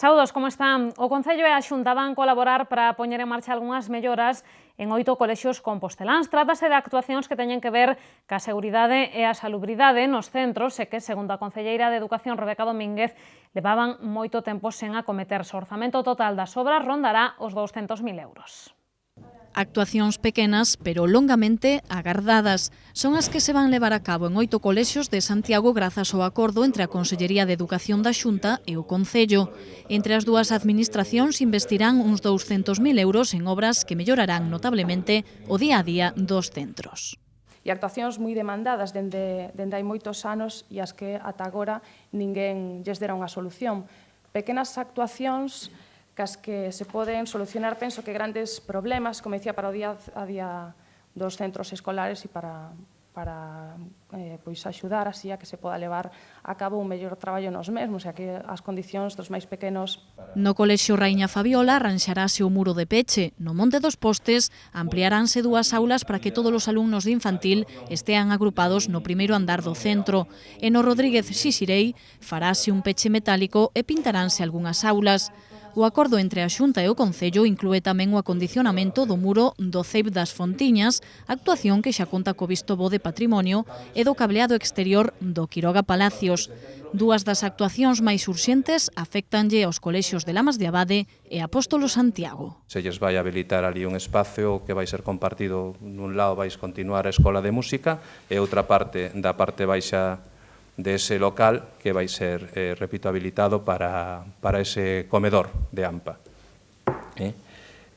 Saúdos, como están? O Concello e a Xunta van colaborar para poñer en marcha algunhas melloras en 8 colexios composteláns. Trátase de actuacións que teñen que ver ca seguridade e a salubridade nos centros e que, segundo a concelleira de Educación, Rebeca Domínguez, levaban moito tempo sen acometerse. O orzamento total das obras rondará os 200.000 euros. Actuacións pequenas, pero longamente agardadas. Son as que se van levar a cabo en 8 colexios de Santiago grazas ao acordo entre a Consellería de Educación da Xunta e o Concello. Entre as dúas administracións investirán uns 200.000 euros en obras que mellorarán notablemente o día a día dos centros. E actuacións moi demandadas dende hai moitos anos e as que ata agora ninguén lles dera unha solución. Pequenas actuacións cas que se poden solucionar, penso que grandes problemas, como dicía, para o día a día dos centros escolares e para axudar así a que se poda levar a cabo un mellor traballo nos mesmos, e que as condicións dos máis pequenos. No colexio Raíña Fabiola arranxarase o muro de peche. No Monte dos Postes ampliaránse 2 aulas para que todos os alumnos de infantil estean agrupados no primeiro andar do centro. E no Rodríguez Xixirei farase un peche metálico e pintaránse algunhas aulas. O acordo entre a Xunta e o Concello inclúe tamén o acondicionamento do muro do Ceib das Fontiñas, actuación que xa conta co visto bo de patrimonio, e do cableado exterior do Quiroga Palacios. Dúas das actuacións máis urxentes afectanlle aos colexios de Lamas de Abade e Apóstolo Santiago. Se lles vai habilitar ali un espacio que vai ser compartido, nun lado vais continuar a Escola de Música e outra parte da parte baixa dese local que vai ser, repito, habilitado para ese comedor de AMPA.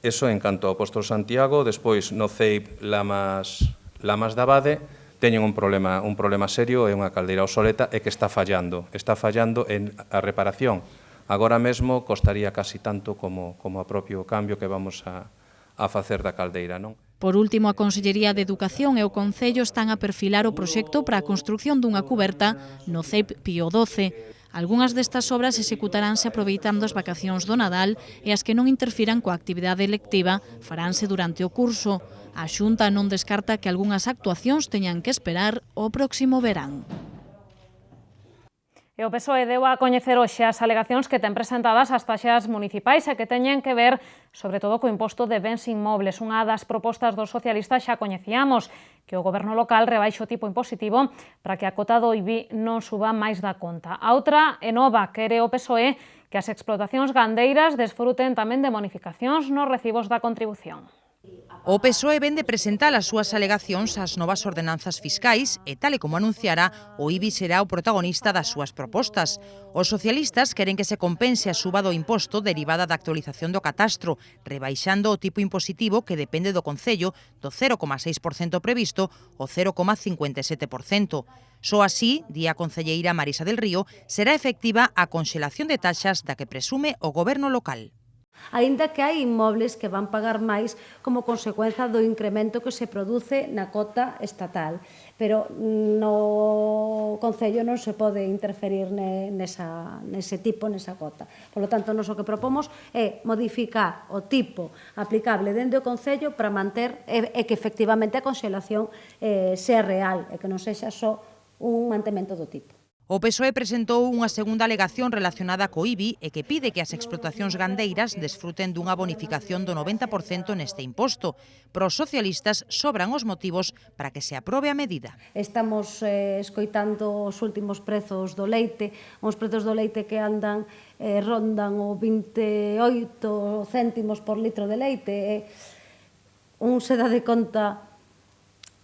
Eso en canto ao Apóstolo Santiago. Despois no CEIP Lamas de Abade teñen un problema serio, é unha caldeira obsoleta e que está fallando en a reparación. Agora mesmo costaría casi tanto como a propio cambio que vamos a facer da caldeira, non? Por último, a Consellería de Educación e o Concello están a perfilar o proxecto para a construción dunha cuberta no CEIP Pío XII. Algunhas destas obras executaránse aproveitando as vacacións do Nadal e as que non interfiran coa actividade lectiva faránse durante o curso. A Xunta non descarta que algunhas actuacións teñan que esperar o próximo verán. E o PSOE deu a coñecer hoxe as alegacións que ten presentadas as taxas municipais e que teñen que ver, sobre todo, co imposto de bens inmobles. Unha das propostas dos socialistas xa coñecíamos, que o goberno local rebaixe o tipo impositivo para que a cota do IBI non suba máis da conta. A outra é nova, quere o PSOE que as explotacións gandeiras desfruten tamén de bonificacións nos recibos da contribución. O PSOE ven de presentar as súas alegacións ás novas ordenanzas fiscais e, tal e como anunciara, o IBI será o protagonista das súas propostas. Os socialistas queren que se compense a suba do imposto derivada da actualización do catastro, rebaixando o tipo impositivo que depende do Concello do 0,6% previsto ao 0,57%. Só así, di a concelleira Marisa del Río, será efectiva a conxelación de taxas da que presume o goberno local. Aínda que hai inmobles que van pagar máis como consecuencia do incremento que se produce na cota estatal. Pero no Concello non se pode interferir nesa cota. Por lo tanto, nós o que propomos é modificar o tipo aplicable dende o Concello para manter e que efectivamente a conxelación sea real e que non sexa só un mantemento do tipo. O PSOE presentou unha segunda alegación relacionada co IBI e que pide que as explotacións gandeiras desfruten dunha bonificación do 90% neste imposto. Para os socialistas sobran os motivos para que se aprobe a medida. Estamos escoitando os últimos prezos do leite, uns prezos do leite que rondan o 28 céntimos por litro de leite. Un se dá de conta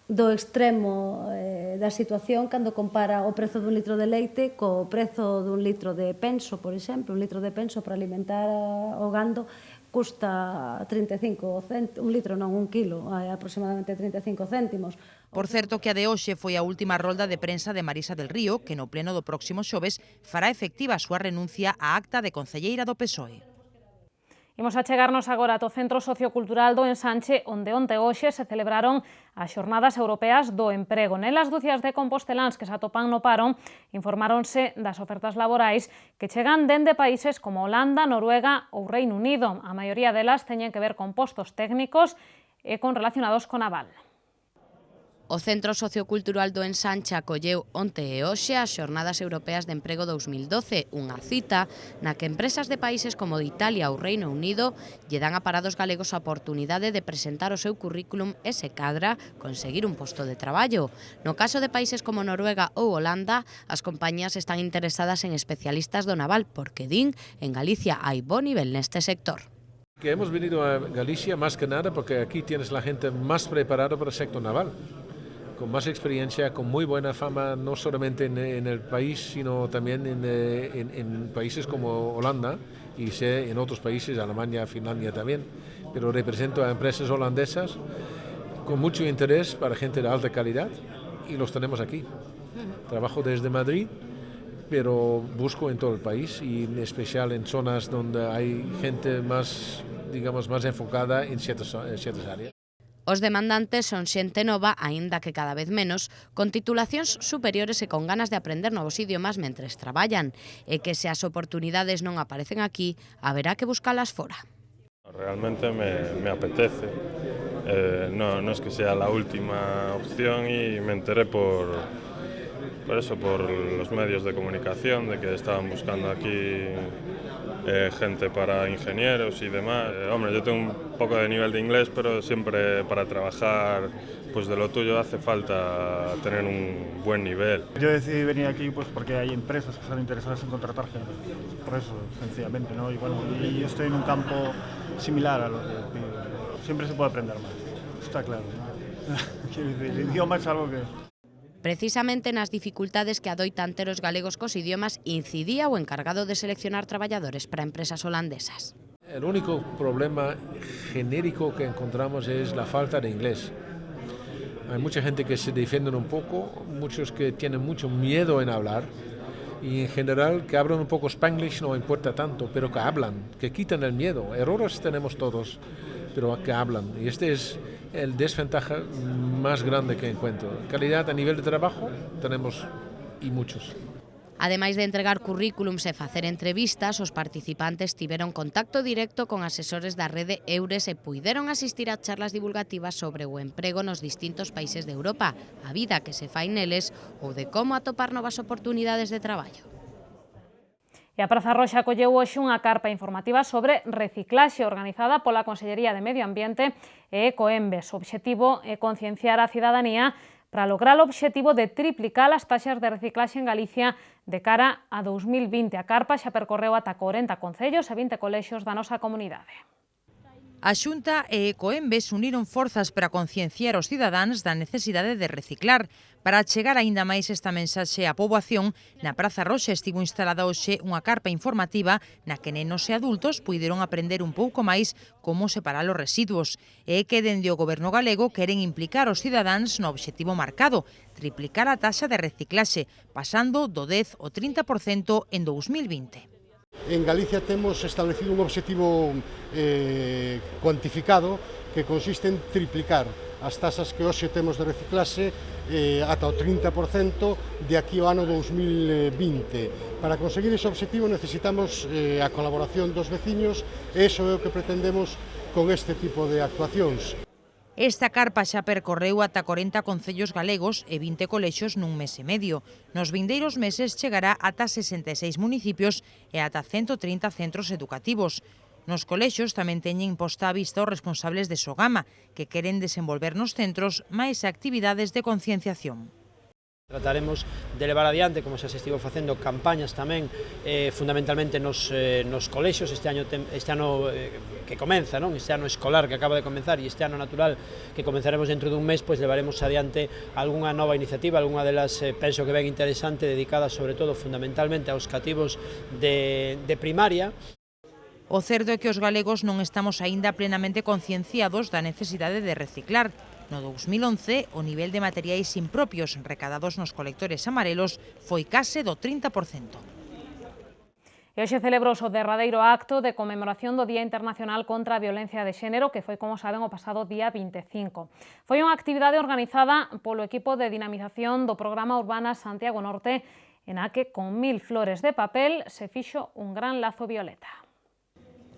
do extremo da situación cando compara o prezo dun litro de leite co prezo dun litro de penso, por exemplo. Un litro de penso para alimentar o gando custa 35 céntimos, un litro non, un kilo, aproximadamente 35 céntimos. Por certo que a de hoxe foi a última rolda de prensa de Marisa del Río, que no pleno do próximo xoves fará efectiva a súa renuncia á acta de concelleira do PSOE. Imos a chegarnos agora ao Centro Sociocultural do Ensanche, onde onte hoxe se celebraron as Xornadas Europeas do Emprego. Nelas dúcias de composteláns que se atopan no paro informáronse das ofertas laborais que chegan dende países como Holanda, Noruega ou Reino Unido. A maioría delas teñen que ver con postos técnicos e con relacionados con naval. O Centro Sociocultural do Ensanche acolleu onte e hoxe as Xornadas Europeas de Emprego 2012, unha cita na que empresas de países como de Italia ou Reino Unido lle dan a parados galegos a oportunidade de presentar o seu currículum e, se cadra, conseguir un posto de traballo. No caso de países como Noruega ou Holanda, as compañías están interesadas en especialistas do naval porque din en Galicia hai bo nivel neste sector. Que hemos venido a Galicia más que nada porque aquí tienes la gente más preparada para el sector naval, con más experiencia, con muy buena fama, no solamente en el país, sino también en países como Holanda y sé en otros países, Alemania, Finlandia también, pero represento a empresas holandesas con mucho interés para gente de alta calidad y los tenemos aquí. Trabajo desde Madrid, pero busco en todo el país y en especial en zonas donde hay gente más, digamos, más enfocada en ciertas áreas. Os demandantes son xente nova, aínda que cada vez menos, con titulacións superiores e con ganas de aprender novos idiomas mentres traballan, e que se as oportunidades non aparecen aquí, haberá que buscalas fora. Realmente me apetece, no es que sea la última opción y me enteré por los medios de comunicación de que estaban buscando aquí gente para ingenieros y demás. Hombre, yo tengo un poco de nivel de inglés, pero siempre para trabajar pues de lo tuyo hace falta tener un buen nivel. Yo decidí venir aquí pues porque hay empresas que están interesadas en contratar gente, por eso, sencillamente, ¿no? Y bueno, y yo estoy en un campo similar a lo que pido. Siempre se puede aprender más, está claro, ¿no? Quiero decir, el idioma es algo que... Precisamente nas dificultades que adoitan ter os galegos cos idiomas incidía o encargado de seleccionar traballadores para empresas holandesas. El único problema genérico que encontramos es la falta de inglés. Hay mucha gente que se defienden un poco, muchos que tienen mucho miedo en hablar y en general que hablan un poco Spanglish no importa tanto, pero que hablan, que quitan el miedo. Errores tenemos todos, pero que hablan. Y este es el desventaja más grande que encuentro. Calidad a nivel de trabajo tenemos y muchos. Ademais de entregar currículums e facer entrevistas, os participantes tiveron contacto directo con asesores da rede Eures e puideron asistir a charlas divulgativas sobre o emprego nos distintos países de Europa, a vida que se fai neles ou de como atopar novas oportunidades de traballo. E a Praza Roxa acolleu hoxe unha carpa informativa sobre reciclaxe organizada pola Consellería de Medio Ambiente e Ecoembes. O obxectivo é concienciar a cidadanía para lograr o obxectivo de triplicar as taxas de reciclaxe en Galicia de cara a 2020. A carpa xa percorreu ata 40 concellos e 20 colexios da nosa comunidade. A Xunta e Ecoembes uniron forzas para concienciar os cidadáns da necesidade de reciclar. Para chegar aínda máis esta mensaxe á poboación, na Praza Roxa estivo instalada hoxe unha carpa informativa na que nenos e adultos puideron aprender un pouco máis como separar os residuos. E que dende o Goberno galego queren implicar os cidadáns no obxectivo marcado, triplicar a taxa de reciclaxe, pasando do 10 ao 30% en 2020. En Galicia temos establecido un obxectivo cuantificado que consiste en triplicar as tasas que hoxe temos de reciclaxe ata o 30% de aquí ao ano 2020. Para conseguir ese obxectivo necesitamos a colaboración dos veciños e iso é o que pretendemos con este tipo de actuacións. Esta carpa xa percorreu ata 40 concellos galegos e 20 colexios nun mes e medio. Nos vindeiros meses chegará ata 66 municipios e ata 130 centros educativos. Nos colexios tamén teñen posta a vista os responsables de Sogama, que queren desenvolver nos centros máis actividades de concienciación. Trataremos de levar adiante, como xa se estivo facendo, campañas tamén fundamentalmente nos colexios este ano que comeza, non? Este ano escolar que acaba de comenzar e este ano natural que comenzaremos dentro dun mes, pois levaremos adiante algunha nova iniciativa, algunha delas penso que ben interesante, dedicada sobre todo fundamentalmente aos cativos de primaria. O certo é que os galegos non estamos aínda plenamente concienciados da necesidade de reciclar. No 2011, o nivel de materiais impropios recadados nos colectores amarelos foi case do 30%. E hoxe celebrouse o derradeiro acto de conmemoración do Día Internacional contra a Violencia de Xénero, que foi, como saben, o pasado día 25. Foi unha actividade organizada polo equipo de dinamización do programa Urbana Santiago Norte, en a que, con 1000 flores de papel, se fixo un gran lazo violeta.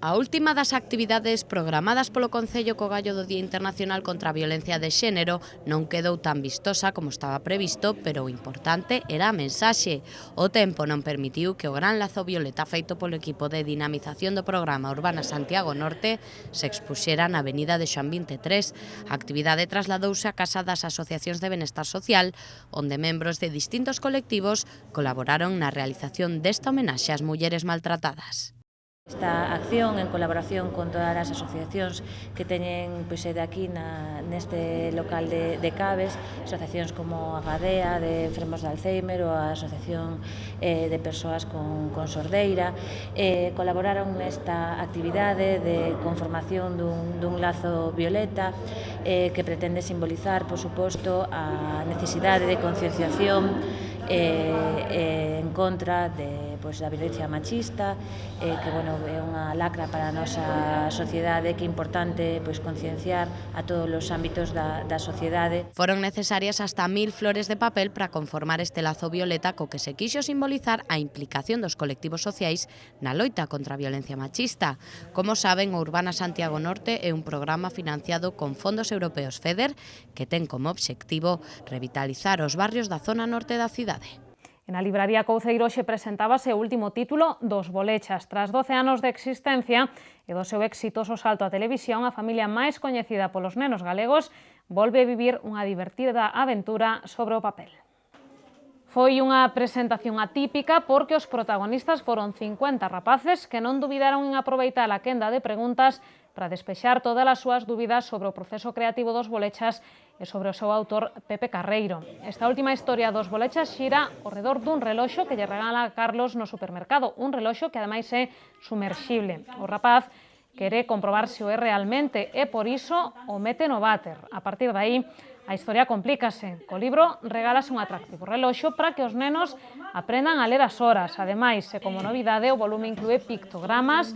A última das actividades programadas polo Concello co gallo do Día Internacional contra a Violencia de Xénero non quedou tan vistosa como estaba previsto, pero o importante era a mensaxe. O tempo non permitiu que o gran lazo violeta feito polo equipo de dinamización do programa Urbana Santiago Norte se expuxera na avenida de Xoán 23. A actividade trasladouse á Casa das Asociacións de Benestar Social, onde membros de distintos colectivos colaboraron na realización desta homenaxe ás mulleres maltratadas. Esta acción, en colaboración con todas as asociacións que teñen sede aquí neste local de Caves, asociacións como a Gadea, de enfermos de Alzheimer, ou a Asociación de Persoas con Sordeira, colaboraron nesta actividade de conformación dun lazo violeta que pretende simbolizar, por suposto, a necesidade de concienciación en contra da violencia machista, que é unha lacra para a nosa sociedade, que é importante concienciar a todos os ámbitos da sociedade. Foron necesarias hasta 1000 flores de papel para conformar este lazo violeta co que se quixo simbolizar a implicación dos colectivos sociais na loita contra a violencia machista. Como saben, o Urbana Santiago Norte é un programa financiado con fondos europeos FEDER que ten como obxectivo revitalizar os barrios da zona norte da cidade. En a libraría Couceiro xe presentábase o último título dos Bolechas. Tras 12 anos de existencia e do seu exitoso salto á televisión, a familia máis coñecida polos nenos galegos volve a vivir unha divertida aventura sobre o papel. Foi unha presentación atípica porque os protagonistas foron 50 rapaces que non dubidaron en aproveitar a quenda de preguntas para despexar todas as súas dúbidas sobre o proceso creativo dos Bolechas e sobre o seu autor Pepe Carreiro. Esta última historia dos Bolechas xira ao redor dun reloxo que lle regala a Carlos no supermercado, un reloxo que ademais é sumerxible. O rapaz quere comprobar se o é realmente e por iso o mete no váter. A partir de aí, a historia complícase. Co libro regálase un atractivo reloxo para que os nenos aprendan a ler as horas. Ademais, e como novidade, o volume inclúe pictogramas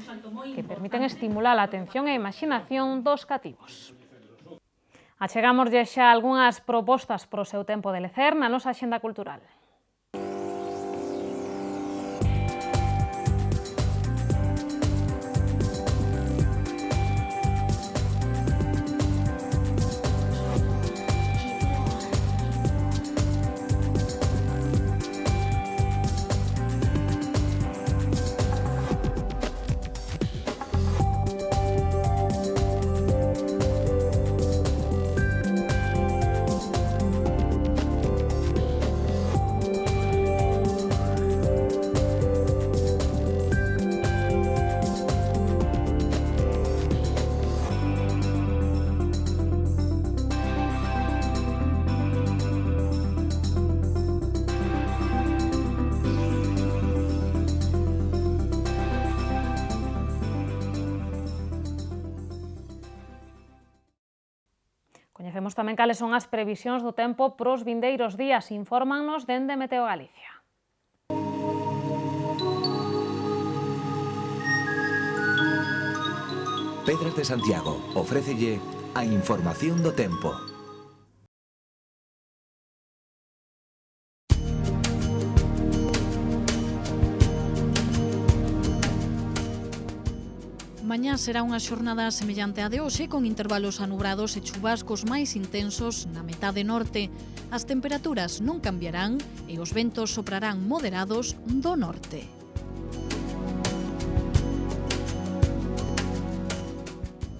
que permiten estimular a atención e a imaginación dos cativos. Achegámoslle xa algunhas propostas para o seu tempo de lecer na nosa axenda cultural. Coñecemos tamén cales son as previsións do tempo pros vindeiros días. Infórmannos dende Meteo Galicia. Pedras de Santiago ofrécelle a información do tempo. Mañá será unha xornada semellante a de hoxe, con intervalos anubrados e chubascos máis intensos na metade norte. As temperaturas non cambiarán e os ventos soprarán moderados do norte.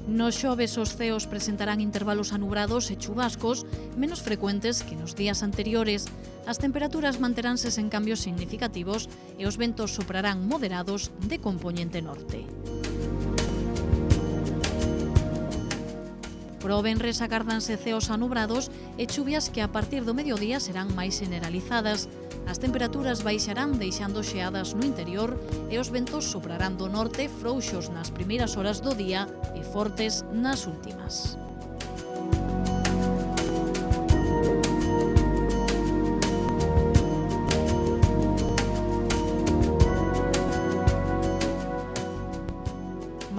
Nos xoves os ceos presentarán intervalos anubrados e chubascos menos frecuentes que nos días anteriores. As temperaturas manteránse sen cambios significativos e os ventos soprarán moderados de compoñente norte. Para o venres agárdanse ceos anubrados e chuvias que a partir do mediodía serán máis generalizadas. As temperaturas baixarán deixando xeadas no interior e os ventos soprarán do norte frouxos nas primeiras horas do día e fortes nas últimas.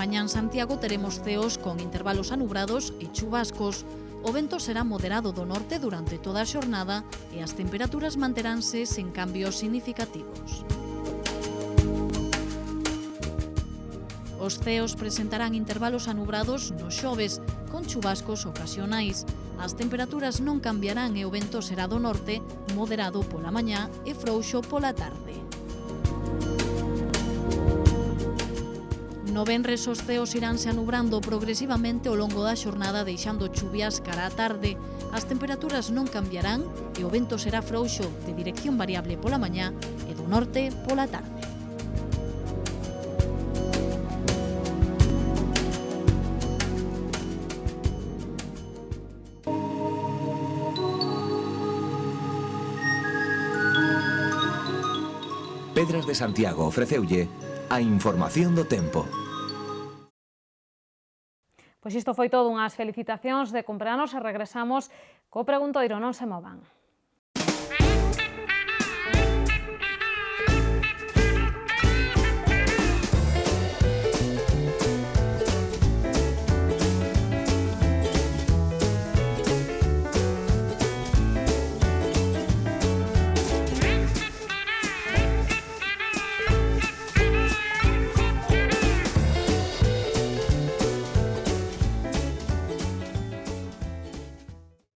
Mañá en Santiago teremos ceos con intervalos anubrados e chubascos. O vento será moderado do norte durante toda a xornada e as temperaturas manteránse sen cambios significativos. Os Os ceos presentarán intervalos anubrados no xoves, con chubascos ocasionais. As temperaturas non cambiarán e o vento será do norte, moderado pola mañá e frouxo pola tarde. No venres os ceos iránse anubrando progresivamente ao longo da xornada deixando chuvias cara á tarde. As temperaturas non cambiarán e o vento será frouxo de dirección variable pola mañá e do norte pola tarde. Pedras de Santiago ofreceulle a información do tempo. Pois isto foi todo, unhas felicitacións de cumpleanos e regresamos co preguntoiro, non se movan.